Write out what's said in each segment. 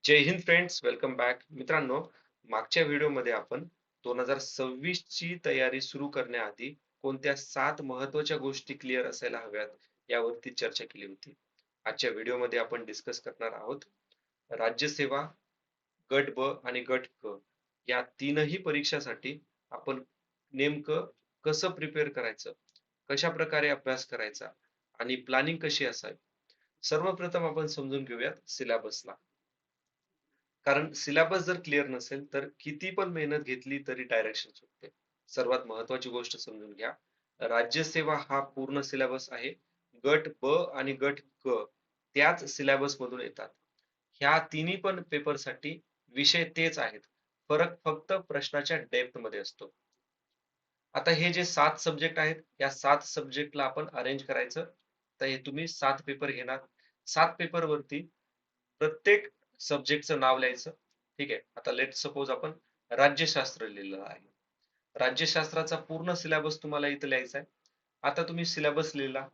जय Hind friends, welcome back. मित्रांनो, मागच्या व्हिडिओमध्ये आपण 2026 ची तयारी सुरू करण्याआधी कोणत्या 7 महत्त्वाच्या गोष्टी क्लिअर असायला हव्यात यावरती चर्चा केली होती. आजच्या व्हिडिओमध्ये आपण डिस्कस करणार आहोत राज्यसेवा, गट ब आणि गट क या तीनही परीक्षासाठी आपण नेमकं कसं प्रिपेअर करायचं, कशा प्रकारे अभ्यास करायचा आणि प्लॅनिंग कशी असावी. सर्वप्रथम आपण समजून घेऊयात सिलेबसला. कारण सिलेबस जर क्लिअर नसेल तर किती पण मेहनत घेतली तरी डायरेक्शन सुटते. सर्वात महत्वाची गोष्ट समजून घ्या. राज्यसेवा हा पूर्ण सिलेबस आहे. गट ब आणि गट क त्याच सिलेबस मधून येतात. ह्या तिन्ही पण पेपर साठी विषय तेच आहेत. फरक फक्त प्रश्नाच्या डेप्थ मध्ये असतो. आता हे जे 7 सब्जेक्ट आहेत, या 7 सब्जेक्टला आपण अरेंज करायचं. तर हे तुम्ही 7 पेपर घेणार. 7 पेपर वरती प्रत्येक सब्जेक्टचं नाव लिहायचं. ठीक आहे. आता लेट सपोज आपण राज्यशास्त्र लिहिलेलं आहे. राज्यशास्त्राचा पूर्ण सिलेबस तुम्हाला इथं लिहायचा आहे. आता तुम्ही सिलेबस लिहिला.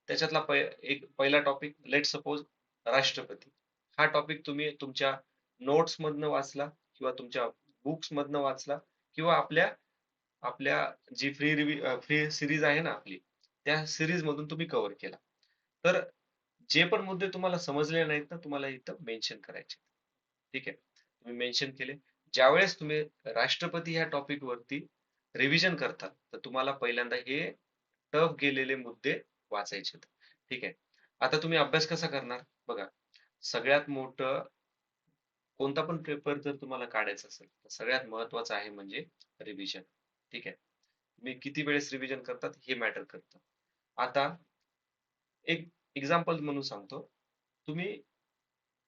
त्याच्यातला एक पहिला टॉपिक लेट सपोज राष्ट्रपती. हा टॉपिक तुम्ही तुमच्या नोट्स मधनं वाचला किंवा तुमच्या बुक्स मधनं वाचला किंवा आपल्या आपल्या जी फ्री सिरीज आहे ना आपली, त्या सिरीज मधून तुम्ही कव्हर केला. तर जे पण मुद्दे तुम्हाला समजले नाहीत ना, तुम्हाला इथं मेन्शन करायचे. ठीक आहे. तुम्ही मेन्शन केले. ज्यावेळेस तुम्ही राष्ट्रपती ह्या टॉपिक वरती रिव्हिजन करतात, तर तुम्हाला पहिल्यांदा हे टफ गेलेले मुद्दे वाचायचे. ठीक आहे. आता तुम्ही अभ्यास कसा करणार? बघा, सगळ्यात मोठं कोणता पण पेपर जर तुम्हाला काढायचा असेल, तर सगळ्यात महत्त्वाचं आहे म्हणजे रिव्हिजन. ठीक आहे. तुम्ही किती वेळेस रिव्हिजन करतात हे मॅटर करतं. आता एक एक्झाम्पल म्हणून सांगतो. तुम्ही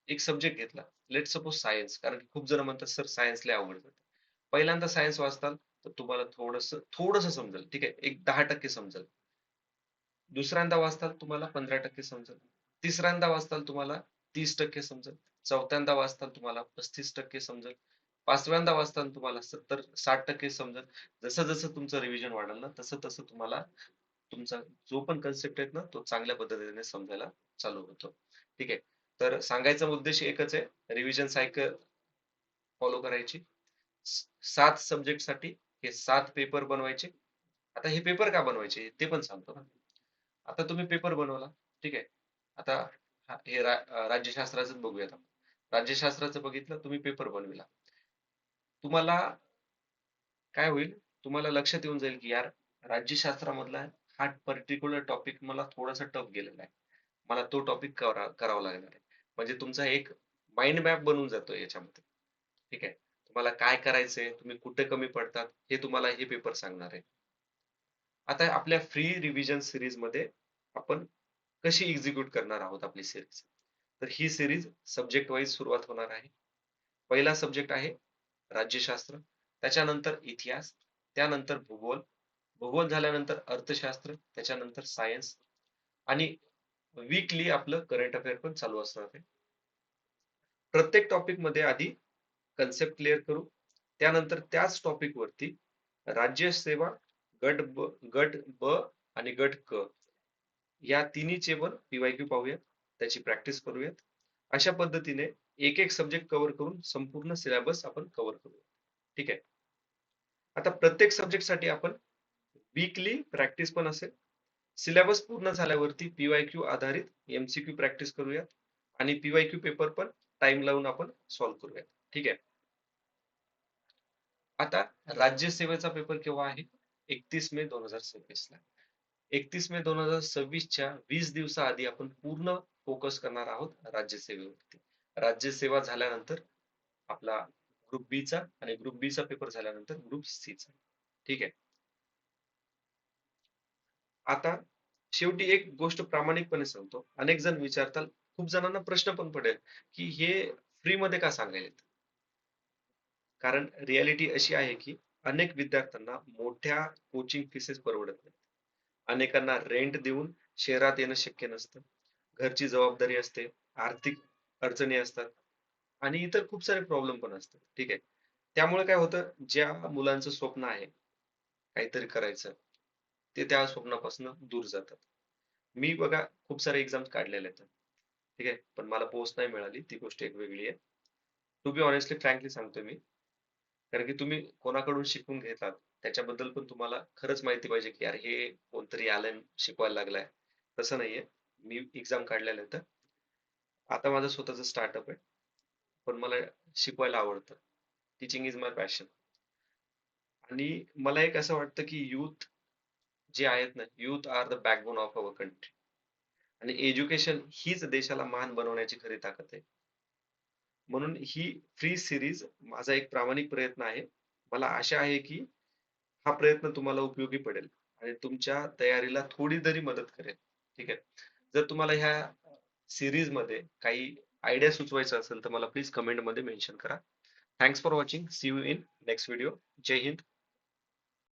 एक सब्जेक्ट घेतला. Let's suppose science. कारण की खूप जण म्हणतात सर सायन्स लय अवघड जातं. पहिल्यांदा सायन्स वाचताल तर तुम्हाला थोडंसं थोडंसं समजेल. ठीक आहे. एक 10% समजेल. दुसऱ्यांदा वाचताल तुम्हाला 15% समजेल. तिसऱ्यांदा वाचताल तुम्हाला 30% समजेल. चौथ्यांदा वाचताल तुम्हाला 35% समजेल. पाचव्यांदा वाचताना तुम्हाला 60% समजेल. जसं-जसं तुमचं रिव्हिजन वाढेल ना, तसं-तसं तुम्हाला तुमचा जो पण कन्सेप्ट आहेत ना, तो चांगल्या पद्धतीने समजायला चालू होतो. ठीक आहे. तर सांगायचा उद्देश एकच आहे. रिव्हिजन सायकल फॉलो करायची. 7 सब्जेक्टसाठी हे 7 पेपर बनवायचे. आता हे पेपर का बनवायचे ते पण सांगतो ना. आता तुम्ही पेपर बनवला. ठीक आहे. आता हे राज्यशास्त्राचं बघूयात आपण. राज्यशास्त्राचं बघितलं, तुम्ही पेपर बनविला. तुम्हाला काय होईल? तुम्हाला लक्षात येऊन जाईल, की यार राज्यशास्त्रामधला हा पर्टिक्युलर टॉपिक मला थोडासा टफ गेलेला आहे. मला तो टॉपिक करावा लागणार आहे. म्हणजे तुमचा एक माइंड मॅप बनून जातो याच्यामध्ये. ठीक आहे. तुम्हाला काय करायचंय, तुम्ही कुठे कमी पडतात, हे तुम्हाला हे पेपर सांगणार आहे. आता आपल्या फ्री रिव्हिजन सीरीज मध्ये आपण कशी एक्झिक्यूट करणार आहोत आपली सीरीज. तर ही सीरीज सब्जेक्ट वाईज सुरुवात होणार आहे. पहिला सब्जेक्ट आहे राज्यशास्त्र, त्याच्यानंतर इतिहास, त्यानंतर भूगोल, भूगोल झाल्यानंतर अर्थशास्त्र, त्याच्यानंतर सायन्स आणि वीकली आपलं करंट अफेअर पण चालू असणार आहे. प्रत्येक टॉपिक मध्ये आधी कन्सेप्ट क्लिअर करू. त्यानंतर त्याच टॉपिक वरती राज्यसेवा, गट ब आणि गट क या तिन्हीचे पण पीवायक्यू पाहूयात. त्याची प्रॅक्टिस करूयात. अशा पद्धतीने एक एक सब्जेक्ट कव्हर करून संपूर्ण सिलेबस आपण कव्हर करूया. ठीक आहे. आता प्रत्येक सब्जेक्ट साठी आपण वीकली प्रॅक्टिस पण असेल. सिलेबस पूर्ण झाल्यावरती पीवायक्यू आधारित एमसीक्यू प्रॅक्टिस करूयात आणि पीवायक्यू पेपर पण टाइम लावून आपण सॉल्व्ह करूयात. ठीक आहे. आता राज्यसेवेचा पेपर केव्हा आहे? 31 मे 2026 ला. 31 मे 2026च्या 20 दिवसाआधी आपण पूर्ण फोकस करणार आहोत राज्यसेवेवरती. राज्यसेवा झाल्यानंतर आपला ग्रुप बी चा आणि ग्रुप बी चा पेपर झाल्यानंतर ग्रुप सी चा. ठीक आहे. आता शेवटी एक गोष्ट प्रामाणिकपणे सांगतो. अनेक जण विचारतात, खूप जणांना प्रश्न पण पडेल, की हे फ्री मध्ये का सांगायलेत? कारण रियालिटी अशी आहे, की अनेक विद्यार्थ्यांना मोठ्या कोचिंग फीसेस परवडत नाही. अनेकांना रेंट देऊन शहरात येणं शक्य नसतं. घरची जबाबदारी असते, आर्थिक अडचणी असतात आणि इतर खूप सारे प्रॉब्लेम पण असतात. ठीक आहे. त्यामुळे काय होतं, ज्या मुलांचं स्वप्न आहे काहीतरी करायचं, ते त्या स्वप्नापासून दूर जातात. मी बघा खूप सारे एक्झाम्स काढलेले आहेत. ठीक आहे. पण मला पोस्ट नाही मिळाली, ती गोष्ट एक वेगळी आहे. टू बी ऑनेस्टली फ्रँकली सांगतोय मी. कारण की तुम्ही कोणाकडून शिकून घेतात त्याच्याबद्दल पण तुम्हाला खरंच माहिती पाहिजे की यार हे कोणतरी आलंय शिकवायला लागलाय. तसं नाहीये. मी एक्झाम काढलेल्या आहेत. आता माझं स्वतःचं स्टार्टअप आहे. पण मला शिकवायला आवडतं. Teaching is my passion. आणि मला एक असं वाटतं की युथ जे आहेत ना, youth are the backbone of our country. आणि एज्युकेशन हीच देशाला महान बनवण्याची खरी ताकद आहे. म्हणून ही फ्री सिरीज माझा एक प्रामाणिक प्रयत्न आहे. मला आशा आहे की हा प्रयत्न तुम्हाला उपयोगी पडेल आणि तुमच्या तयारीला थोडी तरी मदत करेल. ठीक आहे. जर तुम्हाला ह्या सीरीज मध्ये काही आयडिया सुचवायचा असेल तर मला प्लीज कमेंट मध्ये मेन्शन करा. Thanks for watching. See you in next video. जय हिंद.